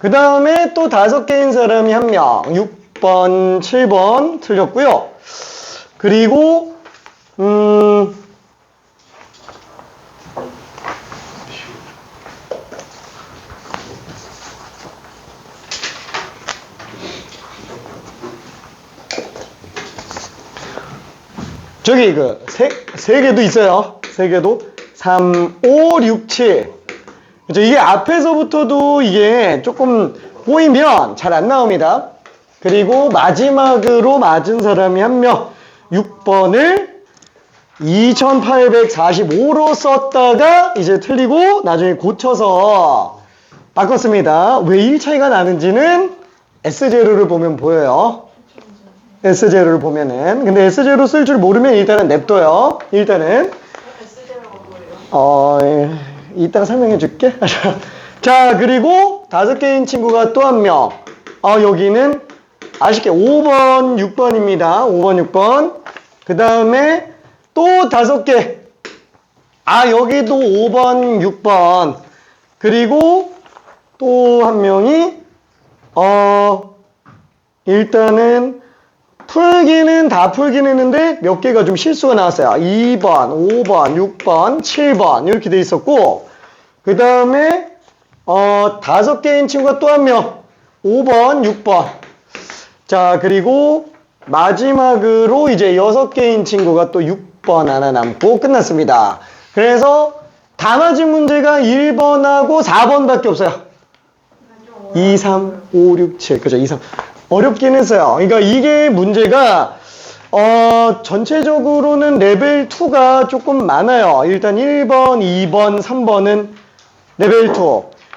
그 다음에 또 5개인 사람이 1명. 6번, 7번 틀렸고요. 그리고 저기 세 개도 있어요. 세 개도 3, 5, 6, 7. 그렇죠? 이게 앞에서부터도 이게 조금 보이면 잘 안 나옵니다. 그리고 마지막으로 맞은 사람이 1명. 6번을 2845로 썼다가 이제 틀리고 나중에 고쳐서 바꿨습니다. 왜 1차이가 나는지는 S제로를 보면 보여요. S제로를 보면은. 근데 S제로 쓸 줄 모르면 일단은 냅둬요. 일단은. 이따가 설명해 줄게. 자, 그리고 5개인 친구가 또 1명. 여기는 아쉽게 5번, 6번입니다. 5번, 6번. 그 다음에 또 5개. 여기도 5번, 6번. 그리고 또 1명이, 일단은 풀기는 다 풀긴 했는데 몇 개가 좀 실수가 나왔어요. 2번, 5번, 6번, 7번 이렇게 돼 있었고, 그 다음에 5개인 친구가 또 1명. 5번, 6번. 자, 그리고 마지막으로 이제 6개인 친구가 또 6번 하나 남고 끝났습니다. 그래서 다 맞은 문제가 1번하고 4번밖에 없어요. 2, 3, 5, 6, 7. 그죠? 2, 3. 어렵긴 했어요. 그러니까 이게 문제가 전체적으로는 레벨 2가 조금 많아요. 일단 1번, 2번, 3번은 레벨 2.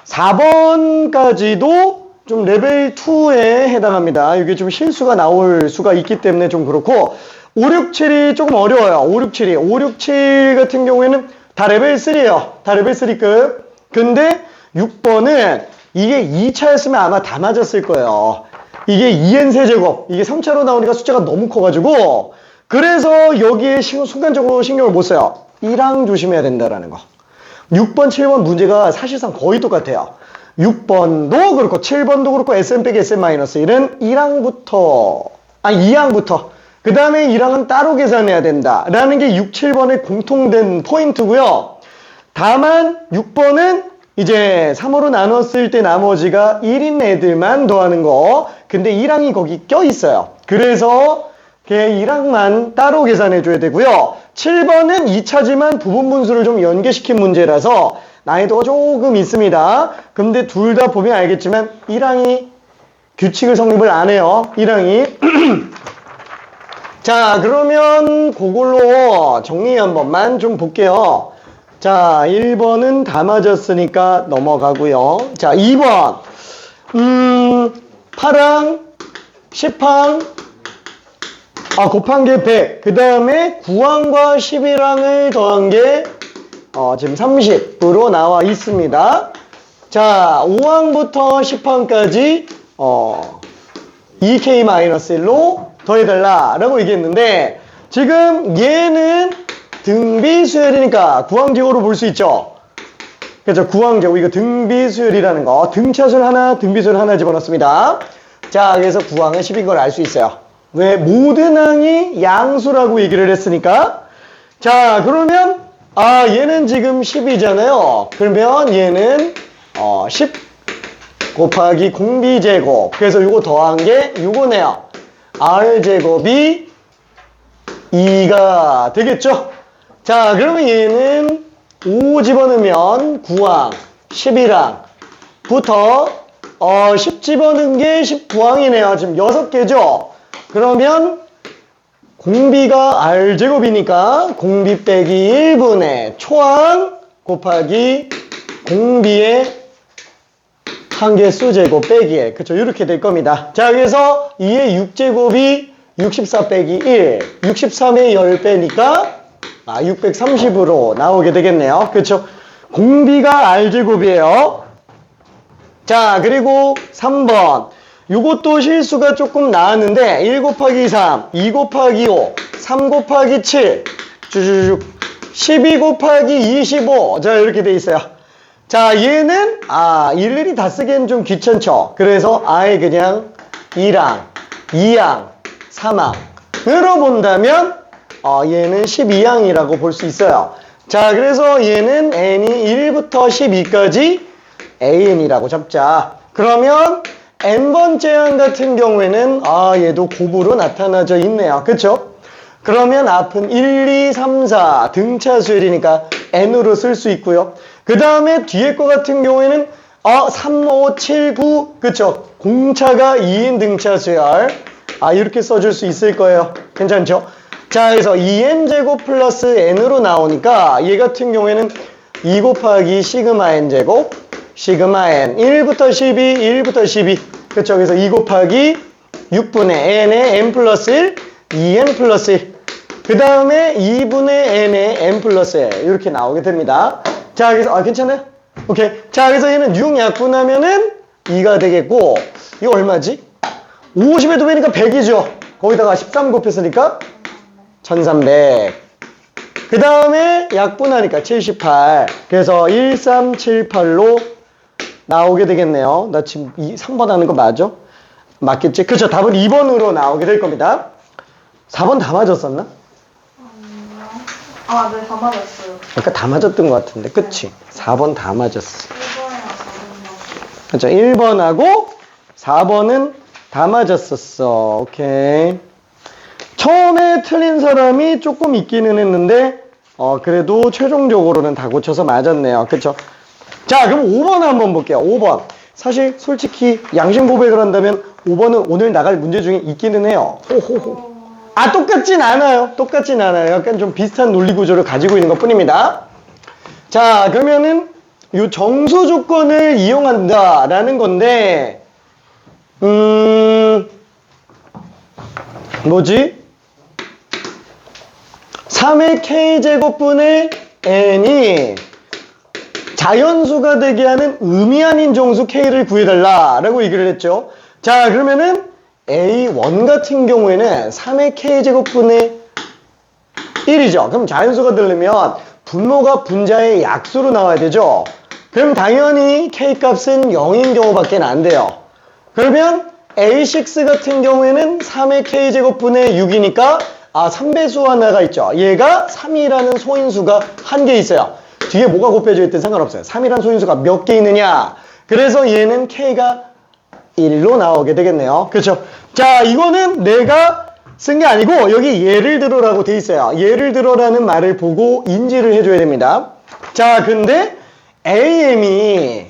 4번까지도 좀 레벨 2에 해당합니다. 이게 좀 실수가 나올 수가 있기 때문에 좀 그렇고, 5, 6, 7이 조금 어려워요. 5, 6, 7이. 5, 6, 7 같은 경우에는 다 레벨 3예요. 다 레벨 3급. 근데 6번은 이게 2차였으면 아마 다 맞았을 거예요. 이게 2n 세제곱. 이게 3차로 나오니까 숫자가 너무 커가지고, 그래서 여기에 순간적으로 신경을 못 써요. 1항 조심해야 된다라는 거. 6번, 7번 문제가 사실상 거의 똑같아요. 6번도 그렇고 7번도 그렇고 SM-SM-1은 2항부터 그 다음에 1항은 따로 계산해야 된다 라는 게 6, 7번의 공통된 포인트고요. 다만 6번은 이제 3으로 나눴을 때 나머지가 1인 애들만 더하는 거. 근데 1항이 거기 껴있어요. 그래서 걔 1항만 따로 계산해 줘야 되고요. 7번은 2차지만 부분 분수를 좀 연계시킨 문제라서 난이도가 조금 있습니다. 근데 둘 다 보면 알겠지만 1항이 규칙을 성립을 안 해요. 1항이. 자, 그러면 그걸로 정리 한 번만 좀 볼게요. 자, 1번은 다 맞았으니까 넘어가고요. 자, 2번. 8항, 10항, 곱한 게 100. 그 다음에 9항과 11항을 더한 게 지금 30으로 나와 있습니다. 자, 5항부터 10항까지 2k-1로 더해달라 라고 얘기했는데, 지금 얘는 등비수열이니까 구항제곱으로 볼 수 있죠. 그렇죠. 구항제곱. 이거 등비수열이라는 거. 등차수를 하나, 등비수를 하나 집어넣습니다. 자, 그래서 구항은 10인 걸 알 수 있어요. 왜? 모든 항이 양수라고 얘기를 했으니까. 자, 그러면 얘는 지금 10이잖아요. 그러면 얘는 10 곱하기 공비제곱. 그래서 요거 더한 게 요거네요. R제곱이 2가 되겠죠? 자, 그러면 얘는 5 집어넣으면 9항, 11항부터 10 집어넣은 게 19항이네요. 지금 6개죠? 그러면 공비가 R제곱이니까 공비 빼기 1분의 초항 곱하기 공비의 한개수 제곱 빼기 1. 그쵸? 이렇게 될 겁니다. 자, 그래서 2의 6제곱이 64 빼기 1. 63의 10배니까 630으로 나오게 되겠네요. 그쵸? 공비가 R제곱이에요. 자, 그리고 3번. 요것도 실수가 조금 나왔는데 1 곱하기 3, 2 곱하기 5, 3 곱하기 7, 쭉쭉쭉 12 곱하기 25. 자, 이렇게 돼 있어요. 자, 얘는 일일이 다 쓰기엔 좀 귀찮죠. 그래서 아예 그냥 1항, 2항, 3항으로 본다면 얘는 12항이라고 볼 수 있어요. 자, 그래서 얘는 n이 1부터 12까지 an이라고 잡자. 그러면 n번째 항 같은 경우에는 얘도 곱으로 나타나져 있네요. 그쵸? 그러면 앞은 1, 2, 3, 4 등차 수열이니까 n으로 쓸 수 있고요. 그 다음에 뒤에 거 같은 경우에는 3, 5, 7, 9 그쵸? 공차가 2인 등차 수열 이렇게 써줄 수 있을 거예요. 괜찮죠? 자, 그래서 2n제곱 플러스 n으로 나오니까 얘 같은 경우에는 2 곱하기 시그마 n제곱 시그마 n 1부터 12 1부터 12 그쵸? 그래서 2 곱하기 6분의 n의 n 플러스 1 2n 플러스 1 그 다음에 2분의 n의 n 플러스 1 이렇게 나오게 됩니다. 자, 그래서 괜찮아요? 오케이. 자, 그래서 얘는 6 약분하면은 2가 되겠고 이거 얼마지? 50에도 빼니까 100이죠. 거기다가 13 곱했으니까 1300. 그 다음에 약분하니까 78. 그래서 1378로 나오게 되겠네요. 나 지금 3번 하는 거 맞아? 맞겠지? 그쵸? 답은 2번으로 나오게 될 겁니다. 4번 다 맞았었나? 네, 다 맞았어요. 그러니까 다 맞았던 것 같은데. 그치? 4번 다 맞았어. 1번이랑 4번 맞았어요. 그쵸? 1번하고 4번은 다 맞았었어. 오케이. 처음에 틀린 사람이 조금 있기는 했는데 그래도 최종적으로는 다 고쳐서 맞았네요. 그쵸? 자, 그럼 5번 한번 볼게요. 5번. 사실 솔직히 양심 고백을 한다면 5번은 오늘 나갈 문제 중에 있기는 해요. 호호호. 똑같진 않아요. 똑같진 않아요. 약간 좀 비슷한 논리 구조를 가지고 있는 것 뿐입니다. 자, 그러면은 이 정수 조건을 이용한다라는 건데 뭐지? 3의 k제곱분의 n이 자연수가 되게 하는 의미 아닌 정수 k를 구해달라라고 얘기를 했죠. 자, 그러면은 A1 같은 경우에는 3의 k제곱분의 1이죠. 그럼 자연수가 되려면 분모가 분자의 약수로 나와야 되죠. 그럼 당연히 k 값은 0인 경우밖에 안 돼요. 그러면 A6 같은 경우에는 3의 k제곱분의 6이니까 3배수 하나가 있죠. 얘가 3이라는 소인수가 한 개 있어요. 뒤에 뭐가 곱해져 있든 상관없어요. 3이라는 소인수가 몇 개 있느냐. 그래서 얘는 k가 1로 나오게 되겠네요. 그렇죠? 자, 이거는 내가 쓴 게 아니고 여기 예를 들어라고 돼 있어요. 예를 들어라는 말을 보고 인지를 해줘야 됩니다. 자, 근데 AM이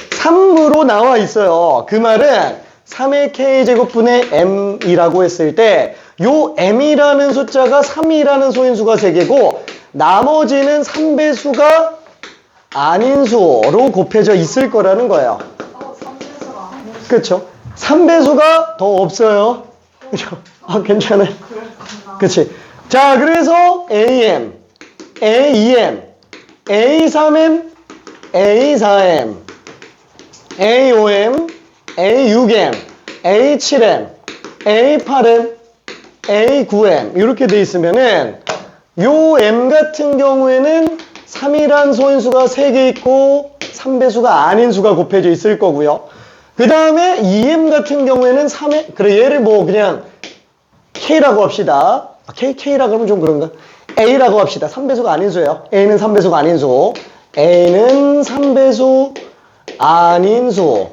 3으로 나와 있어요. 그 말은 3의 k제곱분의 m이라고 했을 때 요 m이라는 숫자가 3이라는 소인수가 3개고 나머지는 3배수가 아닌 수로 곱해져 있을 거라는 거예요. 3배수가 아니에요. 그렇죠? 3배수가 더 없어요. 그렇죠? 괜찮아요. 그렇지? 자, 그래서 AM, A2M, A3M, A4M, A5M, A6M, A7M, A8M, A9M 이렇게 돼 있으면은 요 M 같은 경우에는 3이란 소인수가 3개 있고 3배수가 아닌 수가 곱해져 있을 거고요. 그 다음에 2M 같은 경우에는 3에 그래 얘를 뭐 그냥 K라고 합시다. K라고 하면 좀 그런가? A라고 합시다. 3배수가 아닌 수예요. A는 3배수가 아닌 수. A는 3배수 아닌 수.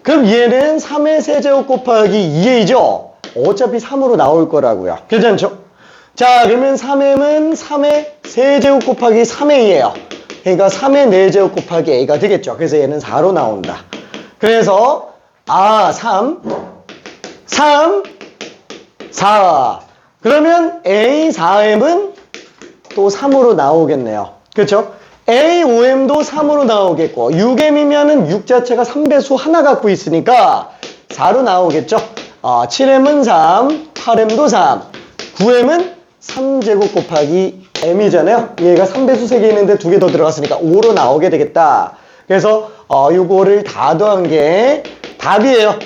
그럼 얘는 3의 세제곱 곱하기 2A죠? 어차피 3으로 나올 거라고요. 괜찮죠? 자, 그러면 3M은 3의 세제곱 곱하기 3A예요. 그러니까 3의 4제곱 곱하기 A가 되겠죠. 그래서 얘는 4로 나온다. 그래서 3, 4. 그러면 A4M은 또 3으로 나오겠네요. 그렇죠? A5M도 3으로 나오겠고 6M이면은 6 자체가 3배수 하나 갖고 있으니까 4로 나오겠죠? 7M은 3, 8M도 3, 9M은 3제곱 곱하기 M이잖아요. 얘가 3배수 3개 있는데 2개 더 들어갔으니까 5로 나오게 되겠다. 그래서 요거를 다 더한 게 답이에요.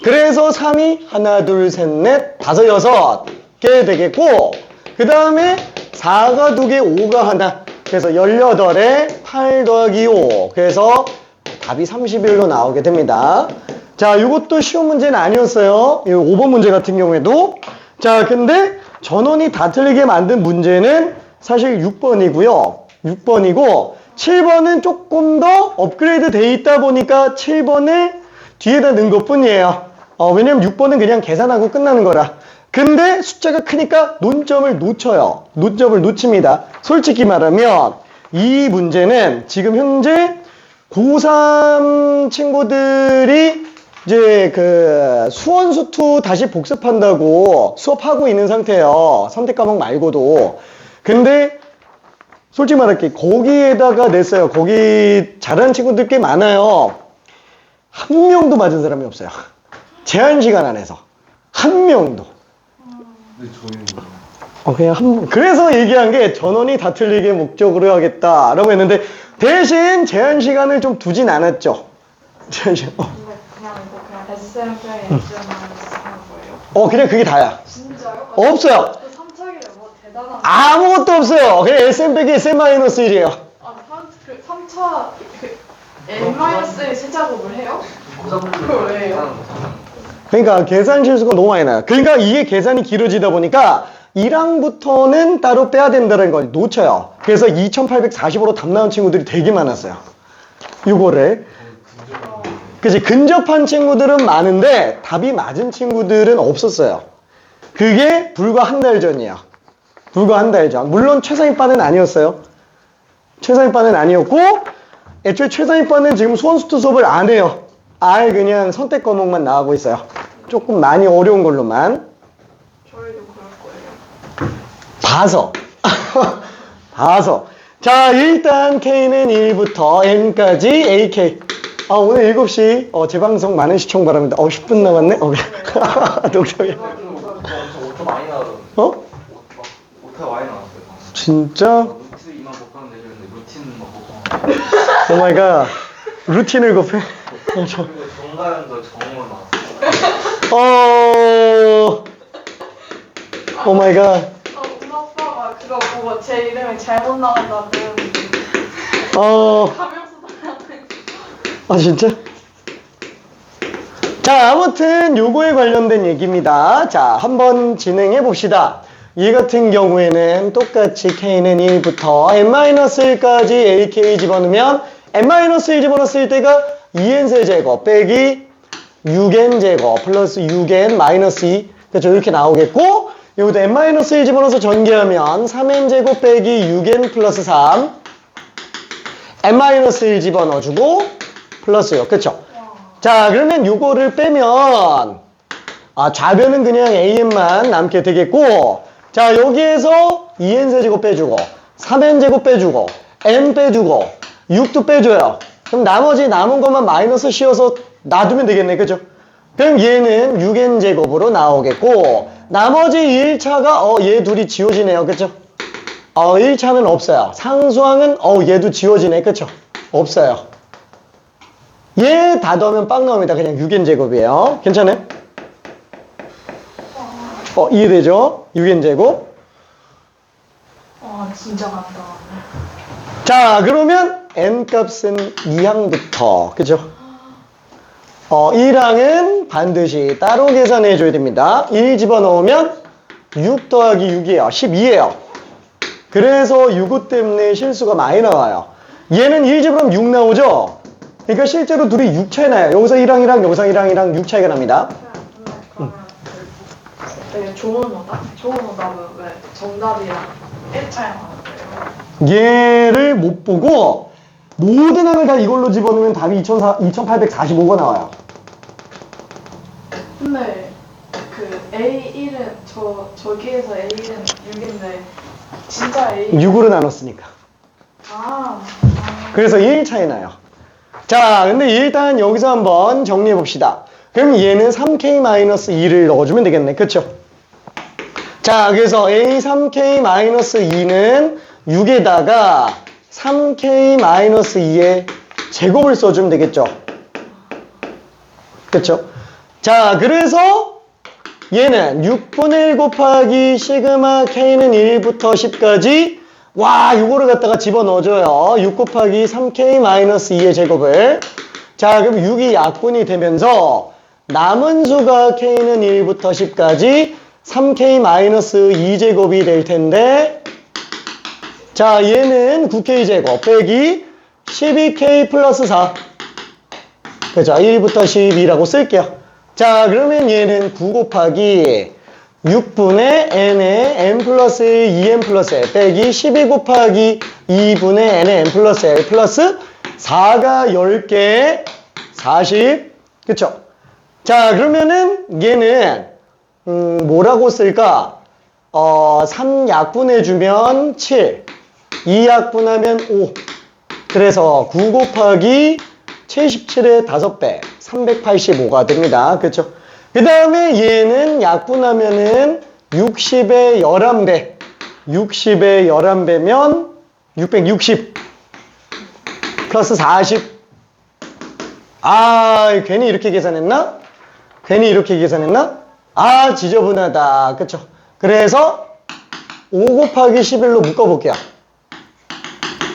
그래서 3이 하나, 둘, 셋, 넷, 다섯, 여섯 개 되겠고 그 다음에 4가 2개, 5가 하나, 그래서 18에 8 더하기 5. 그래서 답이 31로 나오게 됩니다. 자, 이것도 쉬운 문제는 아니었어요. 이 5번 문제 같은 경우에도. 자, 근데 전원이 다 틀리게 만든 문제는 사실 6번이고요. 6번이고 7번은 조금 더 업그레이드 돼 있다 보니까 7번을 뒤에다 넣은 것 뿐이에요. 왜냐면 6번은 그냥 계산하고 끝나는 거라. 근데 숫자가 크니까 논점을 놓쳐요. 논점을 놓칩니다. 솔직히 말하면 이 문제는 지금 현재 고3 친구들이 이제 그 수원수투 다시 복습한다고 수업하고 있는 상태예요. 선택 과목 말고도. 근데 솔직히 말할게, 거기에다가 냈어요. 거기 잘하는 친구들 꽤 많아요. 한 명도 맞은 사람이 없어요. 제한 시간 안에서 한 명도. 근데 저희는 그냥 그래서 얘기한 게 전원이 다 틀리게 목적으로 하겠다라고 했는데 대신 제한 시간을 좀 두진 않았죠. 제한 시간. 근데 그냥 이거 그냥 SMPA 엑스만 하는 거예요? 그냥 그게 다야. 진짜요? 없어요. 그 3차기를 뭐 대단한. 아무것도 없어요. 그냥 SM 빼기 SM-1이에요. 아, 그 3차 그 N-1 세작업을 해요? 그걸 왜 해요? 그러니까 계산 실수가 너무 많이 나요. 그러니까 이게 계산이 길어지다 보니까 1항부터는 따로 빼야 된다는 걸 놓쳐요. 그래서 2845로 답 나온 친구들이 되게 많았어요. 이거를. 그치, 근접한 친구들은 많은데 답이 맞은 친구들은 없었어요. 그게 불과 한 달 전이야. 불과 한 달 전. 물론 최상위반은 아니었어요. 최상위반은 아니었고 애초에 최상위반은 지금 수원수투 수업을 안 해요. 아예 그냥 선택 과목만 나가고 있어요. 조금 많이 어려운 걸로만. 저희도 그럴 거예요. 봐서. 봐서. 자, 일단 K는 1부터 N까지 AK. 오늘 7시 재방송 많은 시청 바랍니다. 10분 남았네? 농담이야. 오타 많이 나와요. 오타 많이 나왔어요. 진짜? 루트만 복하면 되는데 루틴 막 복하면. 오 마이 갓. 루틴을 곱해? 그리고 정가연도 정으로 나왔어요. 오 마이 갓. 우리 아빠가 그거 보고 제 이름이 잘못 나온다는 가명수 달라는. 진짜? 자, 아무튼 요거에 관련된 얘기입니다. 자, 한번 진행해 봅시다. 이 같은 경우에는 똑같이 K는 1부터 N-1까지 AK 집어넣으면 N-1 집어넣었을 때가 2N세제곱 빼기 6N제곱 플러스 6N 마이너스 2. 그렇죠? 이렇게 나오겠고 여기도 N-1 집어넣어서 전개하면 3N제곱 빼기 6N 플러스 3 N-1 집어넣어주고 플러스 6. 그렇죠? 자, 그러면 요거를 빼면 좌변은 그냥 AN만 남게 되겠고 자, 여기에서 2N세제곱 빼주고 3N제곱 빼주고 N 빼주고 6도 빼줘요. 그럼 나머지 남은 것만 마이너스 씌워서 놔두면 되겠네. 그죠? 그럼 얘는 6N제곱으로 나오겠고 나머지 1차가 얘 둘이 지워지네요. 그죠? 1차는 없어요. 상수항은 얘도 지워지네. 그쵸? 없어요. 얘 다 더하면 빵 나옵니다. 그냥 6N제곱이에요. 괜찮아요? 이해되죠? 6N제곱. 진짜 간다. 자, 그러면 N값은 2항부터, 그죠? 1항은 반드시 따로 계산해 줘야 됩니다. 1 집어넣으면 6 더하기 6이에요. 12예요. 그래서 이것 때문에 실수가 많이 나와요. 얘는 1 집어넣으면 6 나오죠? 그러니까 실제로 둘이 6 차이 나요. 여기서 1항이랑 여기서 1항이랑 6 차이가 납니다. 그러면 되게 좋은 오답? 좋은 오답은 왜 정답이랑 1차이 나는 거예요? 얘를 못 보고 모든 항을 다 이걸로 집어넣으면 답이 2845가 나와요. 근데 그 A1은 저기에서 A1은 6인데 진짜 A 6으로 나눴으니까. 그래서 1 차이 나요. 자, 근데 일단 여기서 한번 정리해 봅시다. 그럼 얘는 3K-2를 넣어주면 되겠네. 그쵸? 자, 그래서 A3K-2는 6에다가 3K-2의 제곱을 써주면 되겠죠? 그쵸? 자, 그래서 얘는 6분의 1 곱하기 시그마 K는 1부터 10까지 와, 요거를 갖다가 집어넣어줘요. 6 곱하기 3k-2의 제곱을. 자, 그럼 6이 약분이 되면서 남은 수가 k는 1부터 10까지 3k-2제곱이 될 텐데, 자, 얘는 9k제곱 빼기 12k 플러스 4. 그죠? 1부터 12라고 쓸게요. 자, 그러면 얘는 9 곱하기 6분의 n의 n 플러스 2n 플러스 l 빼기 12 곱하기 2분의 n의 n 플러스 l 플러스 4가 10개 40. 그쵸? 자, 그러면은 얘는 뭐라고 쓸까? 3 약분해주면 7, 2 약분하면 5. 그래서 9 곱하기 77의 5배, 385가 됩니다. 그쵸? 그 다음에 얘는 약분하면은 60의 11배, 60의 11배면 660 플러스 40. 아, 괜히 이렇게 계산했나? 괜히 이렇게 계산했나? 아, 지저분하다. 그쵸? 그래서 5 곱하기 11로 묶어볼게요.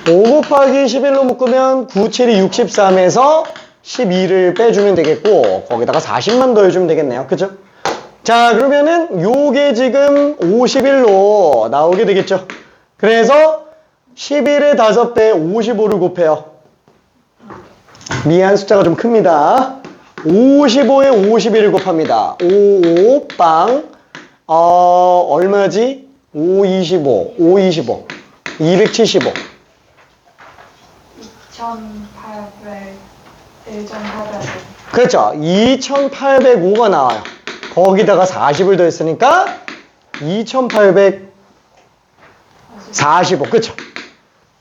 5 곱하기 11로 묶으면 9, 7이 63에서 12를 빼주면 되겠고, 거기다가 40만 더해주면 되겠네요. 그쵸? 자, 그러면은 요게 지금 51로 나오게 되겠죠? 그래서 11의 5배 55를 곱해요. 미안, 숫자가 좀 큽니다. 55에 51을 곱합니다. 55 빵. 얼마지? 5, 25, 5, 25. 275. 2,800, 1,800. 그렇죠. 2,805가 나와요. 거기다가 40을 더했으니까 2,845. 그렇죠.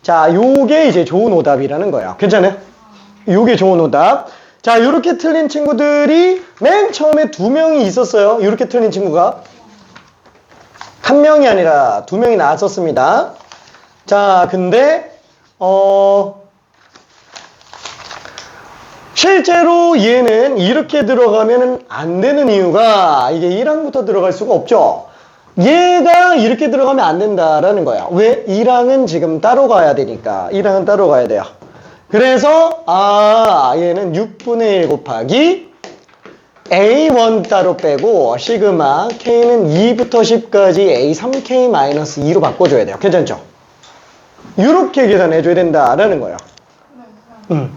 자, 요게 이제 좋은 오답이라는 거예요. 괜찮아요? 요게 좋은 오답. 자, 요렇게 틀린 친구들이 맨 처음에 2명이 있었어요. 요렇게 틀린 친구가. 1명이 아니라 2명이 나왔었습니다. 자, 근데 실제로 얘는 이렇게 들어가면 안 되는 이유가 이게 1항부터 들어갈 수가 없죠. 얘가 이렇게 들어가면 안 된다라는 거야. 왜? 1항은 지금 따로 가야 되니까. 1항은 따로 가야 돼요. 그래서 얘는 6분의 1 곱하기 A1 따로 빼고 시그마 K는 2부터 10까지 A3K-2로 바꿔줘야 돼요. 괜찮죠? 이렇게 계산해줘야 된다라는 거예요. 그러면은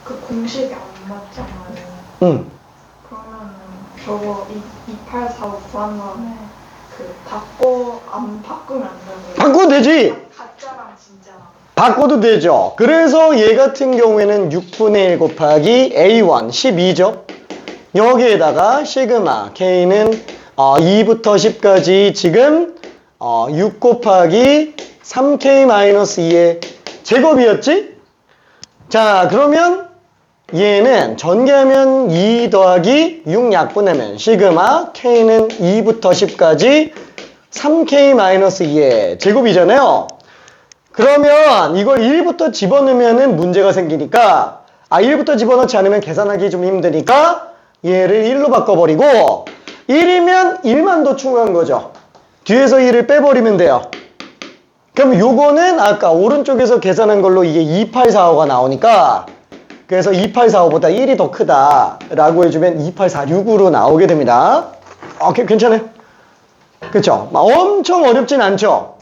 그 공식이 안 맞잖아요. 그러면은 저거 2845 구한 다음에 안 바꾸면 안 되고요. 바꿔도 되지. 가짜랑 진짜랑. 바꿔도 되죠. 그래서 얘 같은 경우에는 6분의 1 곱하기 A1 12죠. 여기에다가 시그마 K는 2부터 10까지 지금 6 곱하기 3K-2의 제곱이었지? 자, 그러면 얘는 전개하면 2 더하기 6 약분하면 시그마 K는 2부터 10까지 3K-2의 제곱이잖아요. 그러면 이걸 1부터 집어넣으면 문제가 생기니까 1부터 집어넣지 않으면 계산하기 좀 힘드니까 얘를 1로 바꿔버리고 1이면 1만 더 추가한 거죠. 뒤에서 1을 빼버리면 돼요. 그럼 요거는 아까 오른쪽에서 계산한 걸로 이게 2845가 나오니까 그래서 2845보다 1이 더 크다 라고 해주면 2846으로 나오게 됩니다. 괜찮아요? 그쵸? 엄청 어렵진 않죠?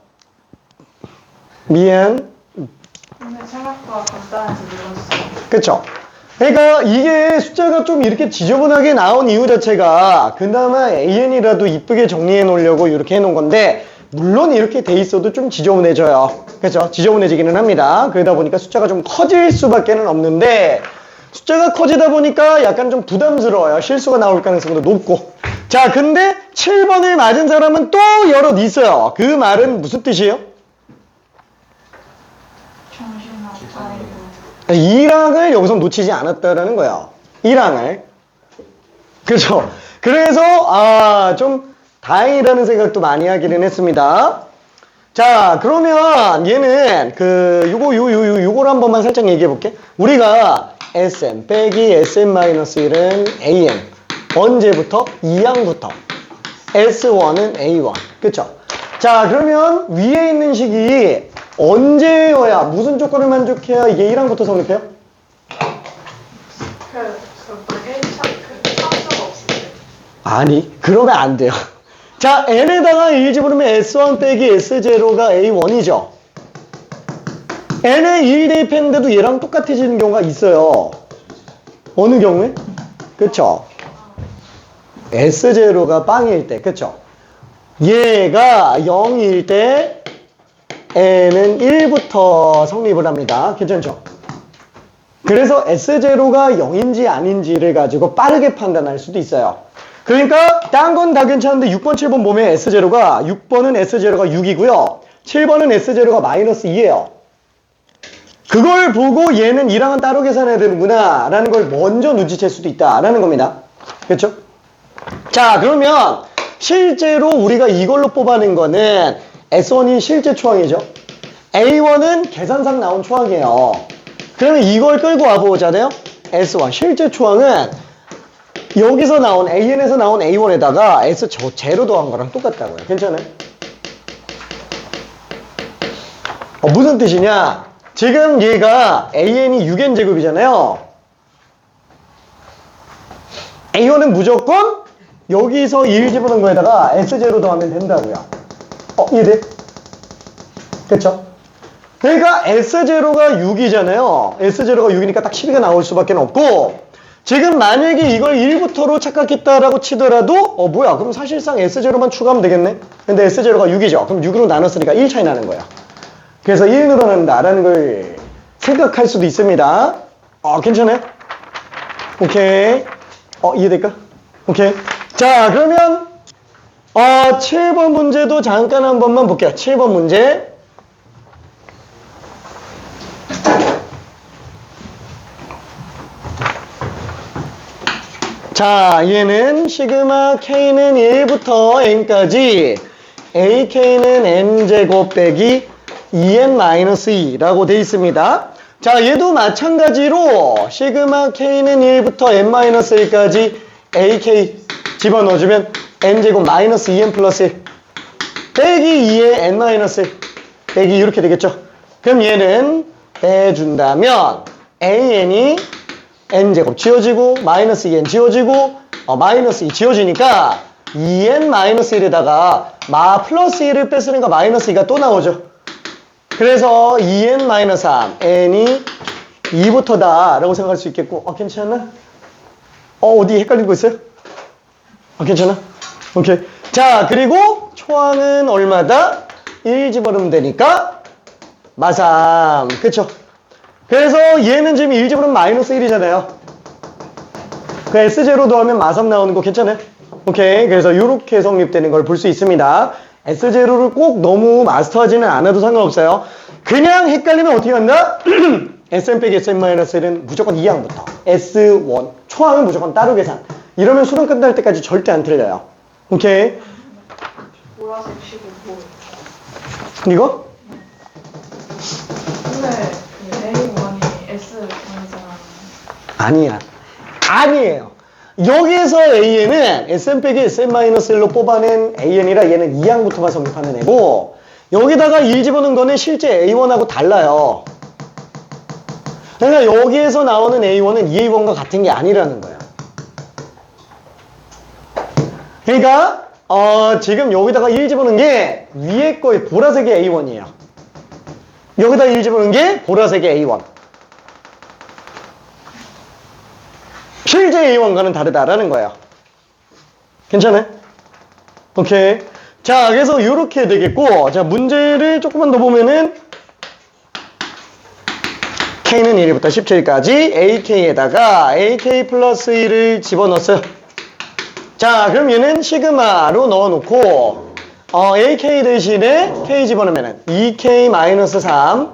미안. 근데 생각보다 간단해서 늘었어요. 그쵸? 그러니까 이게 숫자가 좀 이렇게 지저분하게 나온 이유 자체가 그나마 AN이라도 이쁘게 정리해 놓으려고 이렇게 해 놓은 건데 물론 이렇게 돼 있어도 좀 지저분해져요. 그쵸? 지저분해지기는 합니다. 그러다 보니까 숫자가 좀 커질 수밖에는 없는데 숫자가 커지다 보니까 약간 좀 부담스러워요. 실수가 나올 가능성도 높고. 자, 근데 7번을 맞은 사람은 또 여럿 있어요. 그 말은 무슨 뜻이에요? 정신없다. 1항을 여기서 놓치지 않았다라는 거예요. 1항을. 그죠? 그래서, 좀 다행이라는 생각도 많이 하기는 했습니다. 자, 그러면 얘는 요걸 한 번만 살짝 얘기해 볼게. 우리가 SM 빼기 SM-1은 AN. 언제부터? 2항부터. S1은 A1. 그쵸? 자, 그러면 위에 있는 식이 언제여야, 무슨 조건을 만족해야 이게 1항부터 성립해요? 만약에 3차가 없을 때. 아니, 그러면 안 돼요. 자, n에다가 1 집어넣으면 S1 빼기 S0가 A1이죠. n에 1 대입했는데도 얘랑 똑같아지는 경우가 있어요. 어느 경우에? 그쵸? S0가 빵일 때, 그쵸? 얘가 0일 때 n은 1부터 성립을 합니다. 괜찮죠? 그래서 S0가 0인지 아닌지를 가지고 빠르게 판단할 수도 있어요. 그러니까 딴 건 다 괜찮은데 6번, 7번 보면 S0가 6번은 S0가 6이고요. 7번은 S0가 마이너스 2예요. 그걸 보고 얘는 1항은 따로 계산해야 되는구나 라는 걸 먼저 눈치챌 수도 있다 라는 겁니다. 그렇죠? 자, 그러면 실제로 우리가 이걸로 뽑아낸 거는 S1이 실제 초항이죠. A1은 계산상 나온 초항이에요. 그러면 이걸 끌고 와보자네요. S1 실제 초항은 여기서 나온 AN에서 나온 A1에다가 S 제로 더한 거랑 똑같다고요. 괜찮아요? 무슨 뜻이냐? 지금 얘가 AN이 6n 제곱이잖아요. A1은 무조건 여기서 1 집어넣은 거에다가 S0 더하면 된다고요. 이해돼? 그쵸? 그러니까 S0가 6이잖아요. S0가 6이니까 딱 12가 나올 수밖에 없고, 지금 만약에 이걸 1부터로 착각했다라고 치더라도 뭐야, 그럼 사실상 S0만 추가하면 되겠네? 근데 S0가 6이죠. 그럼 6으로 나눴으니까 1 차이 나는 거야. 그래서 1 늘어난다라는 걸 생각할 수도 있습니다. 괜찮아요? 오케이. 이해될까? 오케이. 자, 그러면 7번 문제도 잠깐 한 번만 볼게요. 7번 문제. 자, 얘는 시그마 K는 1부터 N까지 AK는 N제곱 빼기 2N-2라고 되어 있습니다. 자, 얘도 마찬가지로 시그마 K는 1부터 N-1까지 AK 집어넣어주면 N제곱 마이너스 2N 플러스 1 빼기 2의 N-1 빼기 이렇게 되겠죠. 그럼 얘는 빼준다면 AN이 N제곱 지워지고 마이너스 2N 지워지고 마이너스 2 지워지니까 2N-1에다가 플러스 1을 뺐으니까 마이너스 2가 또 나오죠. 그래서 2N-3 N이 2부터다 라고 생각할 수 있겠고 괜찮나? 어디 헷갈린 거 있어요? 괜찮아? 오케이. 자, 그리고 초항은 얼마다? 1 집어넣으면 되니까 마삼. 그쵸? 그래서 얘는 지금 1 집어넣으면 마이너스 1이잖아요. 그 S0 더하면 마삼 나오는 거 괜찮아요? 오케이. 그래서 이렇게 성립되는 걸 볼 수 있습니다. S0를 꼭 너무 마스터하지는 않아도 상관없어요. 그냥 헷갈리면 어떻게 한다? Sn 빼기 Sn-1은 무조건 2항부터 S1 초항은 무조건 따로 계산. 이러면 수능 끝날 때까지 절대 안 틀려요. 오케이. 보라색 식은 뭐? 이거? 근데 그 A1이 S 방향이잖아. 아니야. 아니에요. 여기에서 AN은 Sn 빼기 Sn-1로 뽑아낸 AN이라 얘는 2항부터만 성립하는 애고, 여기다가 1 집어넣은 거는 실제 A1하고 달라요. 그러니까 여기에서 나오는 A1은 EA1과 같은 게 아니라는 거야. 그러니까 지금 여기다가 1 집어넣은 게 위에 거의 보라색의 A1이에요. 여기다 1 집어넣은 게 보라색의 A1. 실제 A1과는 다르다라는 거예요. 괜찮아요? 오케이. 자, 그래서 이렇게 되겠고, 자, 문제를 조금만 더 보면은 K는 1부터 17까지 AK에다가 AK 플러스 1을 집어넣었어요. 자, 그럼 얘는 시그마로 넣어놓고 AK 대신에 K 집어넣으면 2K-3,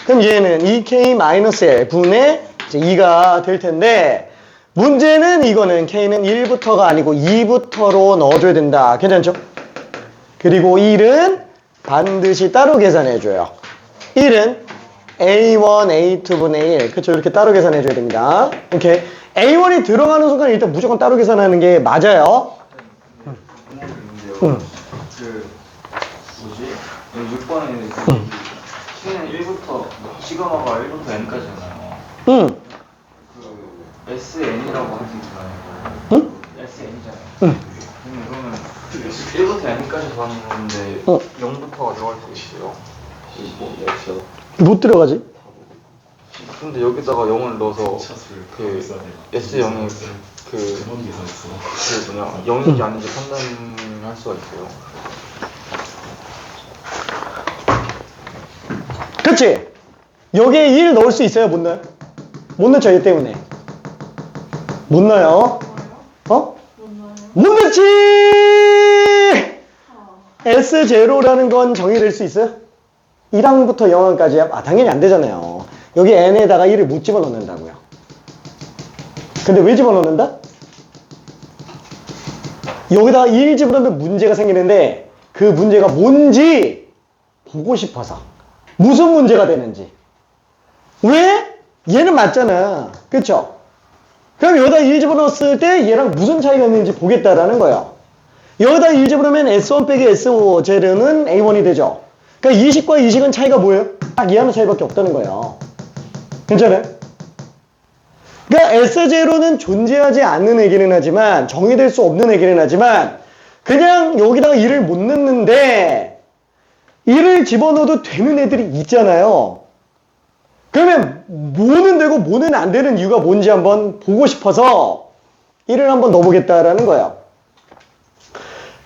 그럼 얘는 2K-1 분의 이제 2가 될 텐데, 문제는 이거는 K는 1부터가 아니고 2부터로 넣어줘야 된다. 괜찮죠? 그리고 1은 반드시 따로 계산해줘요. 1은 A1, A2분의 1. 그쵸? 이렇게 따로 계산해줘야 됩니다. 오케이. A1이 들어가는 순간 일단 무조건 따로 계산하는 게 맞아요. 그 6번에 C는 1부터 시그마가 1부터 n까지잖아요. 응. 그 SN이라고 할 수 있잖아요. 응? SN이잖아요. 응. 그러면 1부터 n까지 봤는데 0부터가 들어갈 수 있어요. 못 들어가지? 근데 여기다가 0을 넣어서 그 S0이 그 뭐냐 0인지 아닌지 판단할 수가 있어요. 그치? 여기에 1 넣을 수 있어요? 못 넣어요? 못 넣죠, 얘 때문에. 못 넣어요. 어? 못 넣지! S0라는 건 정의될 수 있어요? 1항부터 0항까지야? 아, 당연히 안 되잖아요. 여기 n에다가 1을 못 집어넣는다고요. 근데 왜 집어넣는다? 여기다가 1 집어넣으면 문제가 생기는데 그 문제가 뭔지 보고 싶어서. 무슨 문제가 되는지. 왜? 얘는 맞잖아. 그쵸? 그럼 여기다 1 집어넣었을 때 얘랑 무슨 차이가 있는지 보겠다라는 거예요. 여기다 1 집어넣으면 S1 빼기 S0는 A1이 되죠. 그러니까 이식과 이식은 차이가 뭐예요? 딱 이하는 차이밖에 없다는 거예요. 괜찮아요? 그러니까 S0는 존재하지 않는 애기는 하지만 정의될 수 없는 애기는 하지만 그냥 여기다가 1을 못 넣는데 1을 집어넣어도 되는 애들이 있잖아요. 그러면 뭐는 되고 뭐는 안 되는 이유가 뭔지 한번 보고 싶어서 1을 한번 넣어보겠다라는 거예요.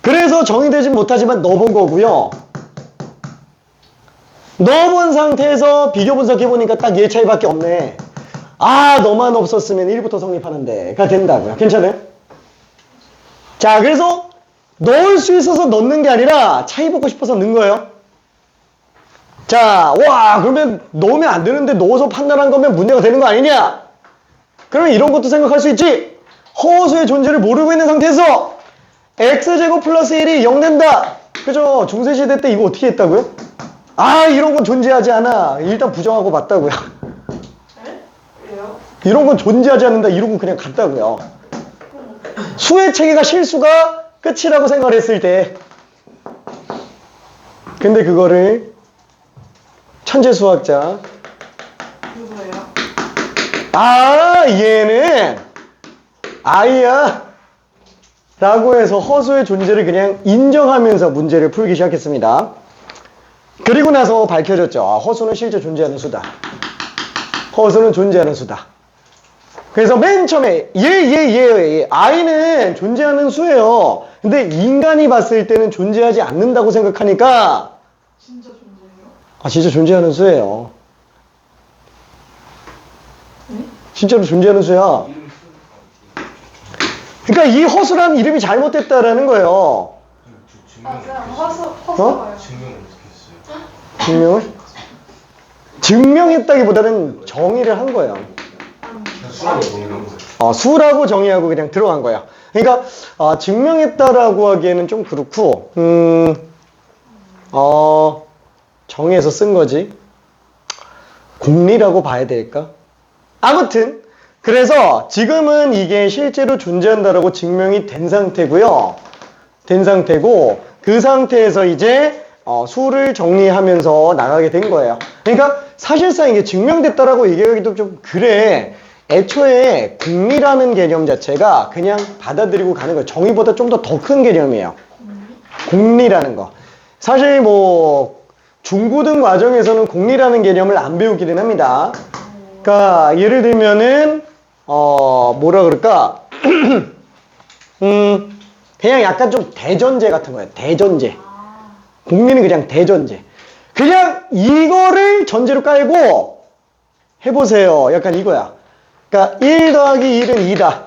그래서 정의되지 못하지만 넣어본 거고요. 넣어본 상태에서 비교 분석해보니까 딱 얘 차이밖에 없네. 아, 너만 없었으면 1부터 성립하는데가 된다고요. 괜찮아요? 자, 그래서 넣을 수 있어서 넣는 게 아니라 차이 보고 싶어서 넣은 거예요. 자, 와, 그러면 넣으면 안 되는데 넣어서 판단한 거면 문제가 되는 거 아니냐? 그러면 이런 것도 생각할 수 있지. 허수의 존재를 모르고 있는 상태에서 x제곱 플러스 1이 0 된다. 그죠? 중세시대 때 이거 어떻게 했다고요? 아, 이런 건 존재하지 않아. 일단 부정하고 맞다고요. 네? 왜요? 이런 건 존재하지 않는다. 이러고 그냥 갔다고요. 수의 체계가 실수가 끝이라고 생각을 했을 때. 근데 그거를 천재 수학자. 누구예요? 아, 얘는 아이야 라고 해서 허수의 존재를 그냥 인정하면서 문제를 풀기 시작했습니다. 그리고 나서 밝혀졌죠. 아, 허수는 실제 존재하는 수다. 허수는 존재하는 수다. 그래서 맨 처음에 얘 아이는 존재하는 수예요. 근데 인간이 봤을 때는 존재하지 않는다고 생각하니까 진짜 존재해요? 아, 진짜 존재하는 수예요. 네? 진짜로 존재하는 수야. 그러니까 이 허수란 이름이 잘못됐다라는 거예요. 아, 그냥 허수가요. 증명을? 증명했다기보다는 정의를 한 거예요. 수라고 정의하고 그냥 들어간 거야. 그러니까 증명했다라고 하기에는 좀 그렇고 정의해서 쓴 거지. 공리라고 봐야 될까? 아무튼 그래서 지금은 이게 실제로 존재한다라고 증명이 된 상태고요. 된 상태고 그 상태에서 이제 수를 정리하면서 나가게 된 거예요. 그러니까 사실상 이게 증명됐다라고 얘기하기도 좀 그래. 애초에 공리라는 개념 자체가 그냥 받아들이고 가는 거예요. 정의보다 좀 더 큰 개념이에요. 공리라는 거. 사실 뭐 중고등 과정에서는 공리라는 개념을 안 배우기는 합니다. 그러니까 예를 들면은 뭐라 그럴까? 그냥 약간 좀 대전제 같은 거예요. 대전제. 공리는 그냥 대전제. 그냥 이거를 전제로 깔고 해보세요. 약간 이거야. 그러니까 1 더하기 1은 2다.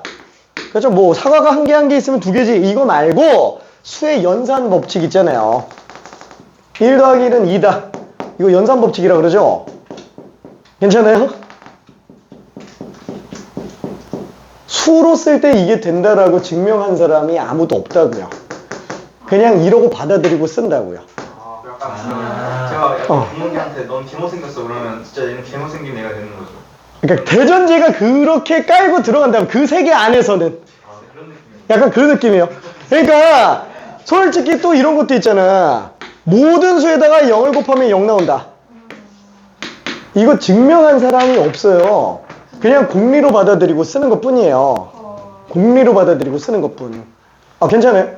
그렇죠? 뭐 사과가 한 개 있으면 2개지. 이거 말고 수의 연산 법칙 있잖아요. 1 더하기 1은 2다. 이거 연산 법칙이라 그러죠? 괜찮아요? 수로 쓸 때 이게 된다라고 증명한 사람이 아무도 없다고요. 그냥 이러고 받아들이고 쓴다고요. 제가 약간 부모님한테 넌 개모 생겼어 그러면 진짜 얘는 개모 생긴 애가 되는 거죠. 그러니까 대전제가 그렇게 깔고 들어간다고 그 세계 안에서는 그런 느낌이에요. 약간 그런 느낌이에요. 그러니까 솔직히 또 이런 것도 있잖아. 모든 수에다가 0을 곱하면 0 나온다. 이거 증명한 사람이 없어요. 그냥 공리로 받아들이고 쓰는 것 뿐이에요. 공리로 받아들이고 쓰는 것 뿐. 괜찮아요?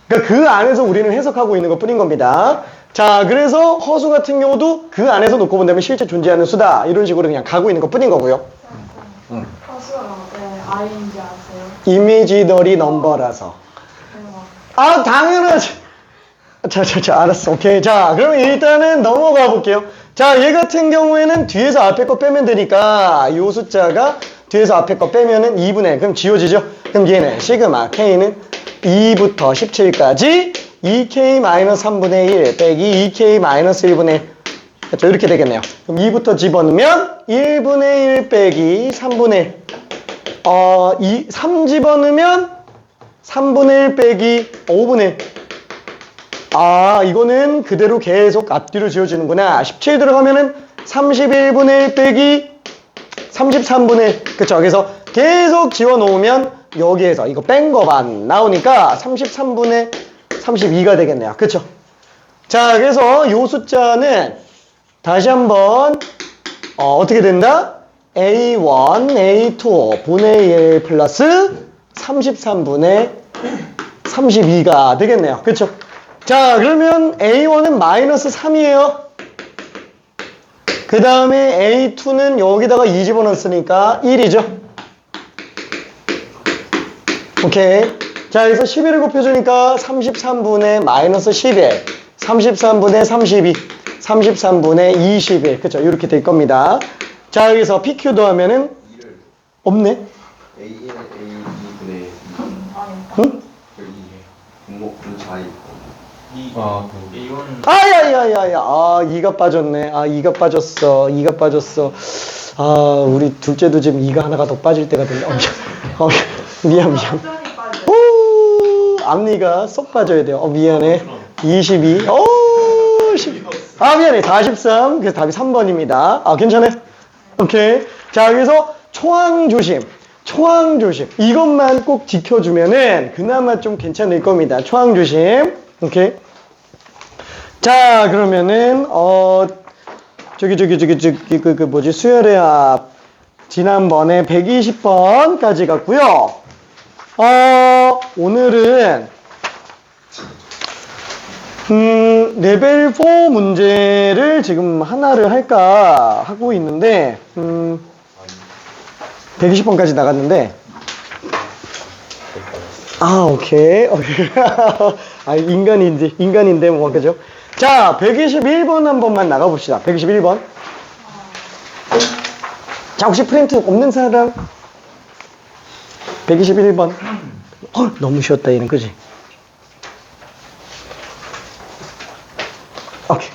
그러니까 그 안에서 우리는 해석하고 있는 것 뿐인 겁니다. 자, 그래서 허수 같은 경우도 그 안에서 놓고 본다면 실제 존재하는 수다. 이런 식으로 그냥 가고 있는 것 뿐인 거고요. 허수가 왜 I인지 아세요? 이미지너리 넘버라서. 대박. 당연하지. 자, 알았어. 오케이. 자, 그럼 일단은 넘어가 볼게요. 자, 얘 같은 경우에는 뒤에서 앞에 거 빼면 되니까 이 숫자가 뒤에서 앞에 거 빼면은 2분의 그럼 지워지죠? 그럼 얘는 시그마 K는 2부터 17까지 2K-3분의 1 빼기 2K-1분의 1. 그렇죠? 이렇게 되겠네요. 그럼 2부터 집어넣으면 1분의 1 빼기 3분의 1. 3 집어넣으면 3분의 1 빼기 5분의 1. 이거는 그대로 계속 앞뒤로 지워지는구나. 17 들어가면은 31분의 1 빼기 33분의 1. 그쵸? 그래서 계속 지워놓으면 여기에서 이거 뺀 거만 나오니까 33분의 32가 되겠네요. 그쵸? 자, 그래서 요 숫자는 다시 한번 어떻게 된다? A1, A2 분의 1 플러스 33분의 32가 되겠네요. 그쵸? 자, 그러면 A1은 마이너스 3이에요. 그 다음에 A2는 여기다가 2 집어넣었으니까 1이죠. 오케이. 자, 그래서 11을 곱해주니까 33분의 마이너스 11, 33분의 32, 33분의 21. 그쵸? 이렇게 될 겁니다. 자, 여기서 PQ도 하면은 없네. A1, A2분의 2. 응? 분모분 차이. A1 야야야야. 2가 빠졌네. 2가 빠졌어. 2가 빠졌어. 우리 둘째도 지금 2가 하나가 더 빠질 때가 됐네. 미안. 완전히 빠져. 앞니가 쏙 빠져야 돼요. 미안해. 22. 미안해. 43. 그래서 답이 3번입니다. 괜찮아요? 오케이. 자, 그래서 초항 조심. 이것만 꼭 지켜주면은 그나마 좀 괜찮을 겁니다. 초항 조심. 오케이. 자, 그러면은 수열의 합 지난번에 120번까지 갔고요. 오늘은 레벨 4 문제를 지금 하나를 할까 하고 있는데 120번까지 나갔는데 오케이. 인간인데 뭐 그죠? 자, 121번 한 번만 나가봅시다. 121번. 자, 혹시 프린트 없는 사람? 121번. 너무 쉬웠다, 얘는, 그지? 오케이.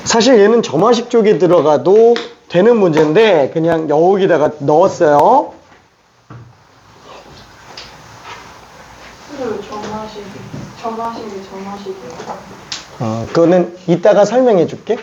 사실 얘는 점화식 쪽에 들어가도 되는 문제인데, 그냥 여기다가 넣었어요. 점화식이에요. 그거는 이따가 설명해 줄게.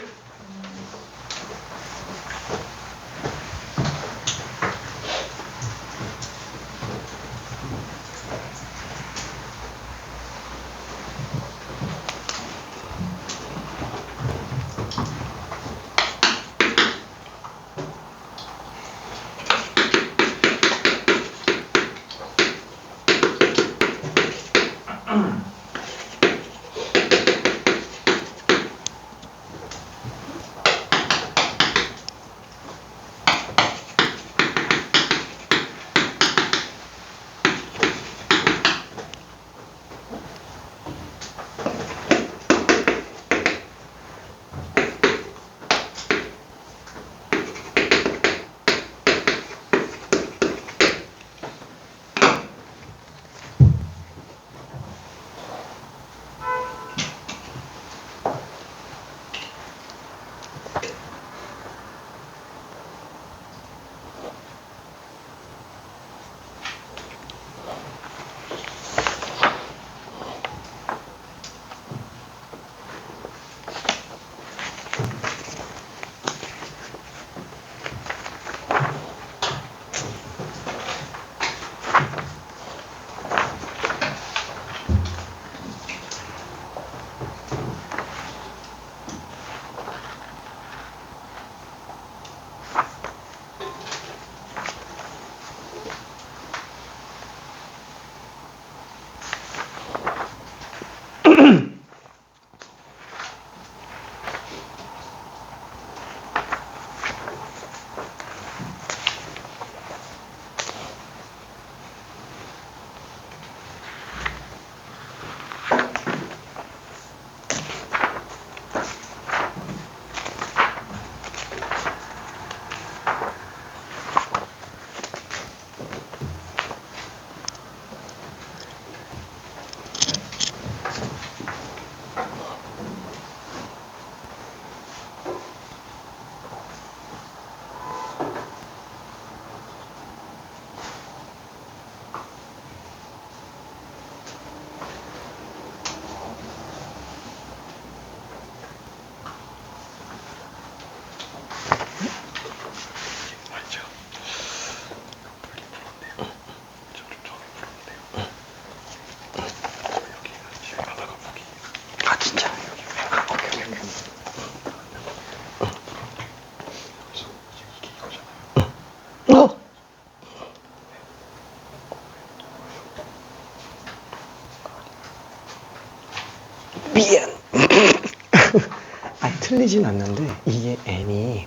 아니, 틀리진 않는데, 이게 n이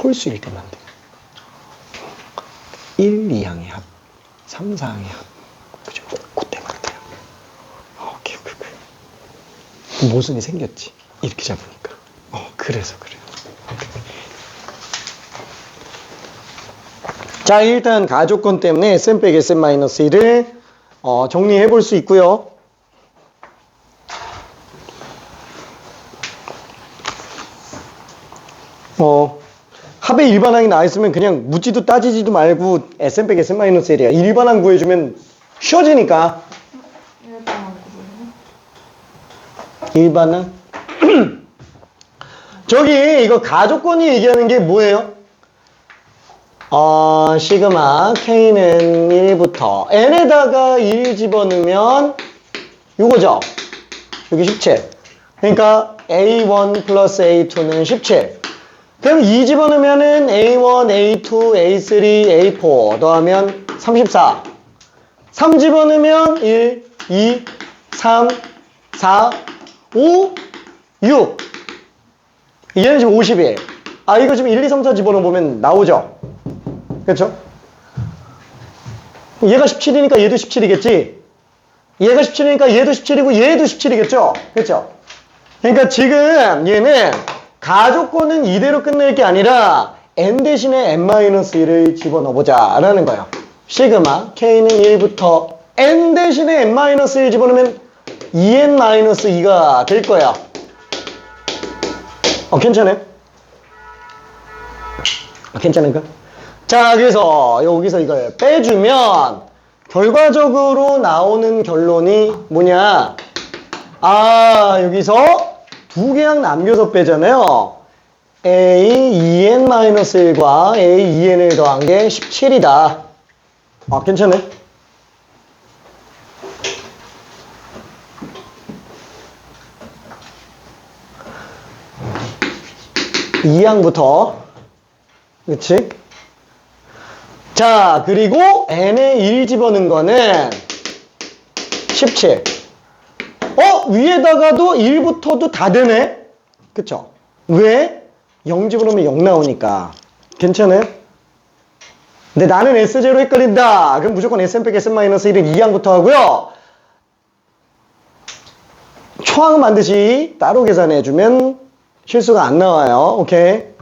홀수일 때만 돼. 1, 2항의 합, 3, 4항의 합. 그죠? 그때만 돼요. 오케이. 모순이 생겼지. 이렇게 잡으니까. 그래서 그래요. 자, 일단 가조건 때문에 sn 빼기 sn-1을 정리해 볼 수 있고요. 합의 일반항이 나와 있으면 그냥 묻지도 따지지도 말고 sn 빼기 sn-1이야. 일반항 구해주면 쉬워지니까. 일반항? 저기 이거 가조건이 얘기하는 게 뭐예요? 시그마 K는 1부터 N에다가 1 집어넣으면 요거죠. 여기 17. 그러니까 A1 플러스 A2는 17. 그럼 2 집어넣으면은 A1, A2, A3, A4 더하면 34. 3 집어넣으면 1, 2, 3, 4, 5, 6. 얘는 지금 51. 이거 지금 1, 2, 3, 4 집어넣어보면 나오죠? 그렇죠? 얘가 17이니까 얘도 17이겠지? 얘가 17이니까 얘도 17이고 얘도 17이겠죠? 그렇죠? 그러니까 지금 얘는 가조건은 이대로 끝낼 게 아니라 n 대신에 n-1을 집어넣어보자 라는 거예요. 시그마 K는 1부터 n 대신에 n-1 집어넣으면 2n-2가 될 거야. 괜찮아요? 괜찮은가? 자, 그래서 여기서 이걸 빼주면 결과적으로 나오는 결론이 뭐냐? 여기서 두 개항 남겨서 빼잖아요. A 2n-1과 A 2n을 더한 게 17이다. 괜찮아요? 이 항부터 그치? 자, 그리고 n에 1 집어넣은 거는 17. 위에다가도 1부터도 다 되네? 그쵸? 왜? 0 집어넣으면 0 나오니까. 괜찮아요? 근데 나는 S0 헷갈린다. 그럼 무조건 Sn 빼기 Sn-1은 2항부터 하고요. 초항 반드시 따로 계산해주면 실수가 안 나와요. 오케이?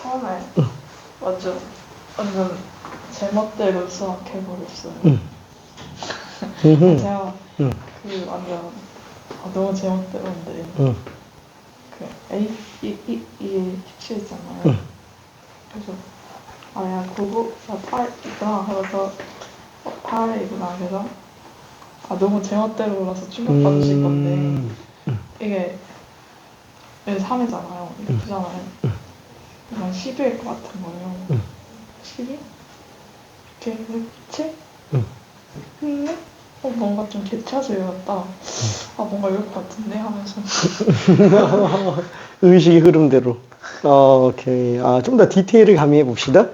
처음에 완전 제멋대로 수학해버렸어요. 제가 그 완전 너무 제멋대로인데 그 A 17 있잖아요. 그래서 야 9, 4, 8이구나 하면서 8이구나 그래서 너무 제멋대로라서 충격받으실 건데 이게 3이잖아요. 이게 9잖아요. 이건 10일 것 같은 거예요. 12? 이렇게 7? 근데 뭔가 좀 개차서 외웠다. 뭔가 이럴 것 같은데 하면서. 의식의 흐름대로. 오케이. 좀 더 디테일을 가미해 봅시다.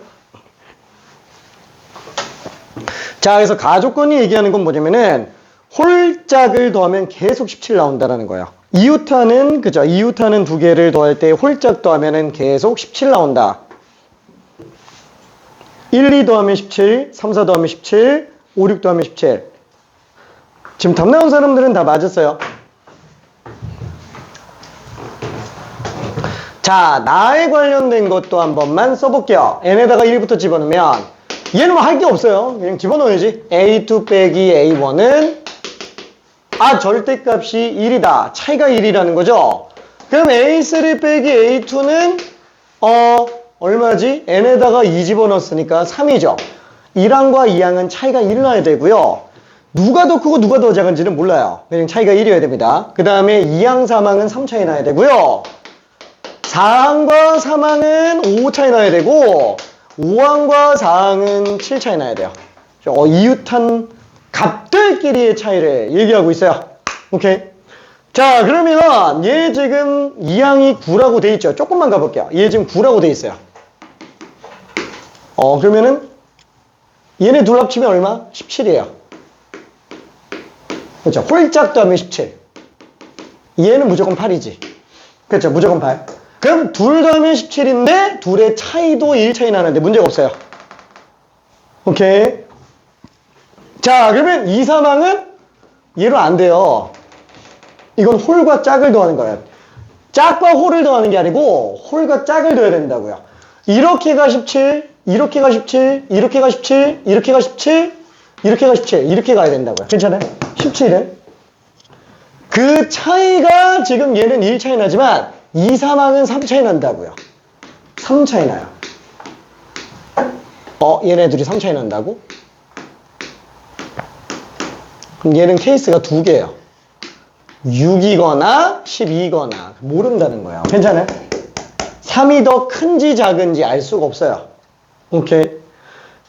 자, 그래서 가조건이 얘기하는 건 뭐냐면은 홀짝을 더하면 계속 17 나온다라는 거예요. 이유타는 그죠? 이유타는 두 개를 더할 때 홀짝 더하면은 계속 17 나온다. 1, 2 더하면 17, 3, 4 더하면 17, 5, 6 더하면 17. 지금 답 나온 사람들은 다 맞았어요. 자, 나에 관련된 것도 한 번만 써볼게요. n에다가 1부터 집어넣으면 얘는 뭐 할 게 없어요. 그냥 집어넣어야지. a2 빼기 a1은 절대값이 1이다. 차이가 1이라는 거죠. 그럼 a3 빼기 a2는 얼마지? n에다가 2 집어넣었으니까 3이죠. 1항과 2항은 차이가 1 나야 되고요. 누가 더 크고 누가 더 작은지는 몰라요. 그냥 차이가 1이어야 됩니다. 그 다음에 2항, 3항은 3 차이 나야 되고요. 4항과 3항은 5 차이 나야 되고 5항과 4항은 7 차이 나야 돼요. 이웃한 값들끼리의 차이를 얘기하고 있어요. 오케이. 자, 그러면 얘 지금 2항이 9라고 돼 있죠. 조금만 가볼게요. 얘 지금 9라고 돼 있어요. 그러면은 얘네 둘 합치면 얼마? 17이에요. 그렇죠. 홀짝 더하면 17. 얘는 무조건 8이지. 그렇죠. 무조건 8. 그럼 둘 더하면 17인데 둘의 차이도 1 차이 나는데 문제가 없어요. 오케이. 자, 그러면 2, 3항은 얘로 안 돼요. 이건 홀과 짝을 더하는 거예요. 짝과 홀을 더하는 게 아니고 홀과 짝을 더해야 된다고요. 이렇게가 17, 이렇게가 17, 이렇게가 17, 이렇게가 17, 이렇게가 17, 이렇게 가야 된다고요. 괜찮아요? 17은? 그 차이가 지금 얘는 1 차이 나지만 2, 3항은 3 차이 난다고요. 3 차이 나요. 얘네들이 3 차이 난다고? 그럼 얘는 케이스가 두 개예요. 6이거나 12거나 모른다는 거예요. 괜찮아요? 3이 더 큰지 작은지 알 수가 없어요. 오케이.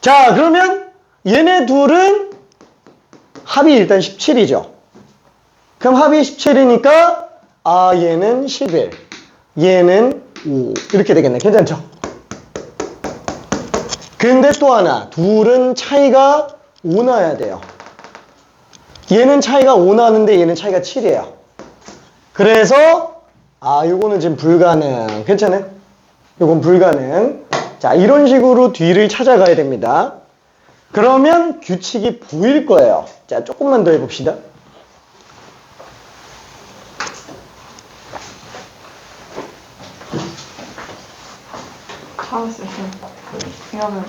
자, 그러면 얘네 둘은 합이 일단 17이죠. 그럼 합이 17이니까 얘는 11, 얘는 5 이렇게 되겠네. 괜찮죠? 근데 또 하나, 둘은 차이가 5 나야 돼요. 얘는 차이가 5 나는데 얘는 차이가 7이에요. 그래서 요거는 지금 불가능. 괜찮아요? 요건 불가능. 자, 이런 식으로 뒤를 찾아가야 됩니다. 그러면 규칙이 보일 거예요. 자, 조금만 더 해봅시다. 잘했어요. 이거는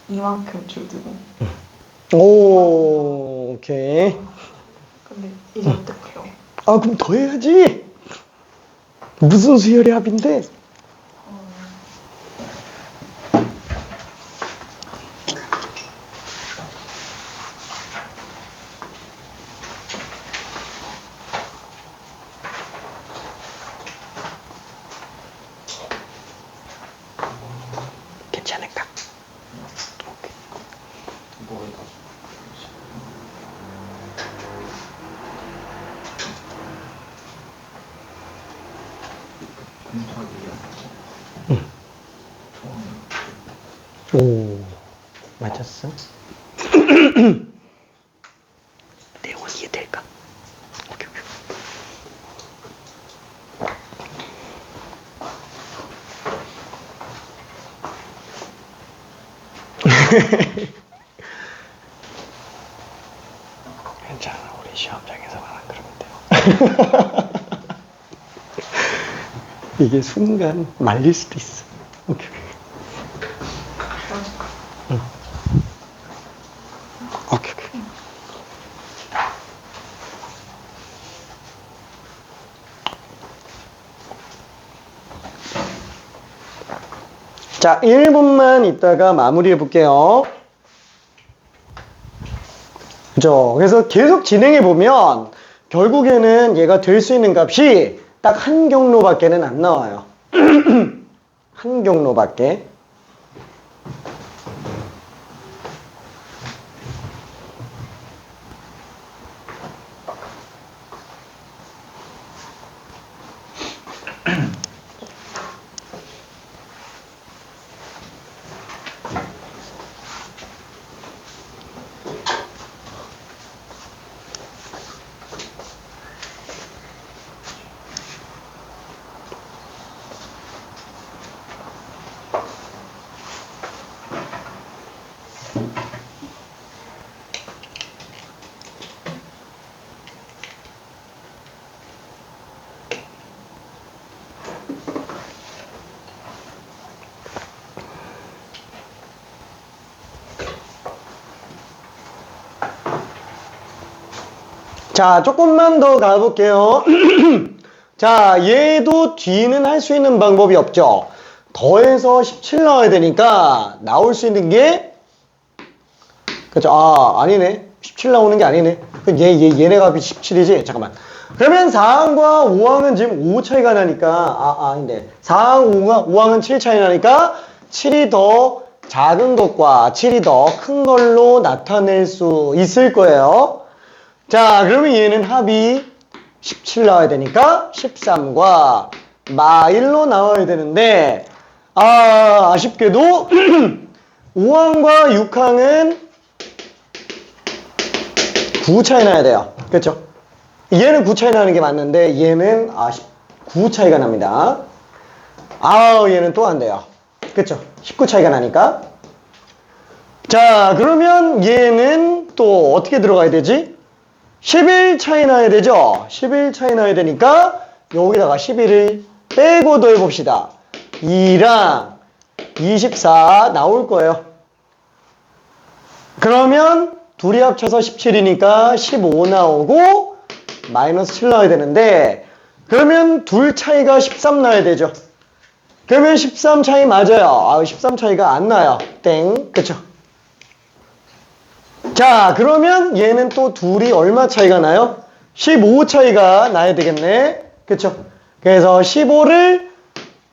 이만큼 줄이고. 오, 오케이. 근데 이제 어떡해요? 그럼 더 해야지. 무슨 수열의 합인데? 괜찮을까? 오, 맞았어? 내용은 이해될까? 오케이, 오케이. 괜찮아, 우리 시험장에서만 안 그러면 돼요. 이게 순간 말릴 수도 있어. 오케이. 응. 오케이. 자, 1분만 있다가 마무리해 볼게요. 그죠? 그래서 계속 진행해 보면 결국에는 얘가 될 수 있는 값이 딱 한 경로밖에는 안 나와요. 한 경로밖에. 자, 조금만 더 가볼게요. 자, 얘도 뒤는 할 수 있는 방법이 없죠. 더해서 17 나와야 되니까 나올 수 있는 게 그렇죠. 아니네. 17 나오는 게 아니네. 얘네 값이 17이지. 잠깐만. 그러면 4항과 5항은 지금 5 차이가 나니까 아닌데 4항, 5항은 7 차이 나니까 7이 더 작은 것과 7이 더 큰 걸로 나타낼 수 있을 거예요. 자, 그러면 얘는 합이 17 나와야 되니까 13과 마1로 나와야 되는데 아쉽게도 5항과 6항은 9 차이 나야 돼요. 그렇죠? 얘는 9 차이 나는 게 맞는데 얘는 9 차이가 납니다. 얘는 또 안 돼요. 그렇죠? 19 차이가 나니까. 자, 그러면 얘는 또 어떻게 들어가야 되지? 11 차이 나야 되죠? 11 차이 나야 되니까 여기다가 11을 빼고 더해봅시다. 2랑 24 나올 거예요. 그러면 둘이 합쳐서 17이니까 15 나오고 마이너스 7 나와야 되는데 그러면 둘 차이가 13 나야 되죠. 그러면 13 차이 맞아요. 13 차이가 안 나요. 땡. 그쵸? 자, 그러면 얘는 또 둘이 얼마 차이가 나요? 15 차이가 나야 되겠네. 그쵸? 그래서 15를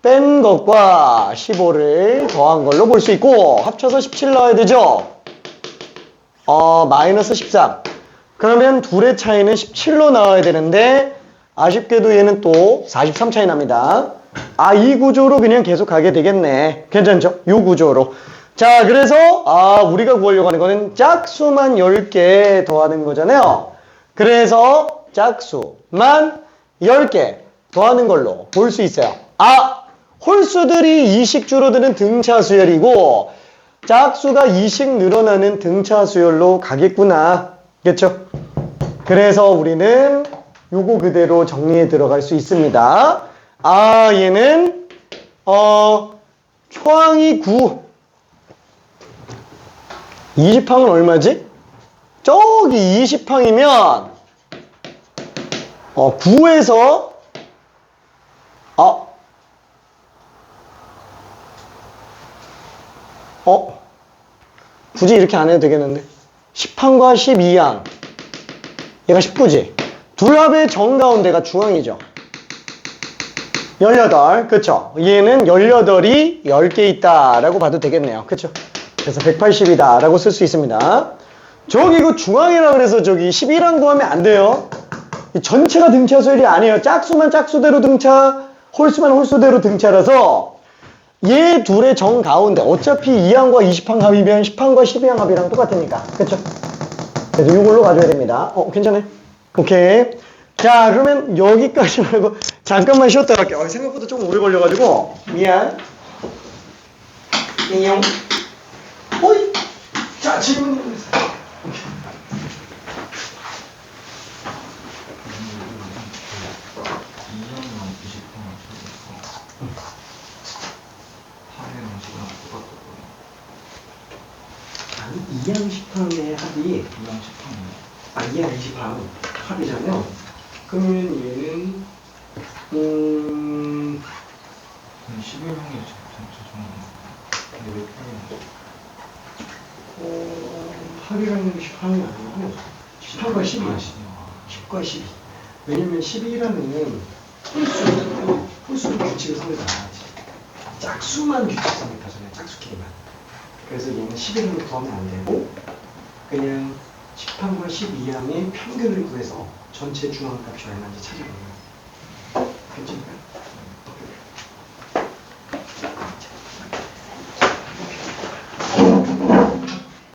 뺀 것과 15를 더한 걸로 볼 수 있고 합쳐서 17 나와야 되죠? 마이너스 13. 그러면 둘의 차이는 17로 나와야 되는데 아쉽게도 얘는 또 43 차이 납니다. 이 구조로 그냥 계속 가게 되겠네. 괜찮죠? 이 구조로. 자, 그래서 우리가 구하려고 하는 거는 짝수만 10개 더하는 거잖아요. 그래서 짝수만 10개 더하는 걸로 볼 수 있어요. 홀수들이 2씩 줄어드는 등차 수열이고 짝수가 2씩 늘어나는 등차 수열로 가겠구나. 그렇죠? 그래서 우리는 요거 그대로 정리해 들어갈 수 있습니다. 얘는 초항이 9 20항은 얼마지? 저기 20항이면 9에서 굳이 이렇게 안 해도 되겠는데 10항과 12항 얘가 19지 둘 합의 정가운데가 중앙이죠 18 그쵸 얘는 18이 10개 있다 라고 봐도 되겠네요 그쵸 그래서 180이다 라고 쓸 수 있습니다 저기 이거 중앙이라 그래서 저기 11항 구하면 안 돼요 전체가 등차 수열이 아니에요 짝수만 짝수대로 등차 홀수만 홀수대로 등차라서 얘 둘의 정 가운데 어차피 2항과 20항 합이면 10항과 12항 합이랑 똑같으니까 그쵸? 그래서 이걸로 가져야 됩니다 괜찮아요? 오케이 자 그러면 여기까지 말고 잠깐만 쉬었다 갈게요 생각보다 조금 오래 걸려가지고 미안 인용 호이 자 질문 아니 2항 10항의 합이 2항 20항 합이잖아요 그러면 얘는 11항이 전체 정도 근데 왜 8이야? 합이라는 게 10항이 아니고 10항과 12야 10과 12 왜냐면 12라는 홀수잖아요 홀수는 규칙을 성립하지 짝수만 규칙 성립하잖아요 짝수끼리만 그래서 얘는 11항을 구하면 안 되고 그냥 10항과 12항의 평균을 구해서 전체 중앙값이 얼마인지 찾으면 돼요 괜찮을까요?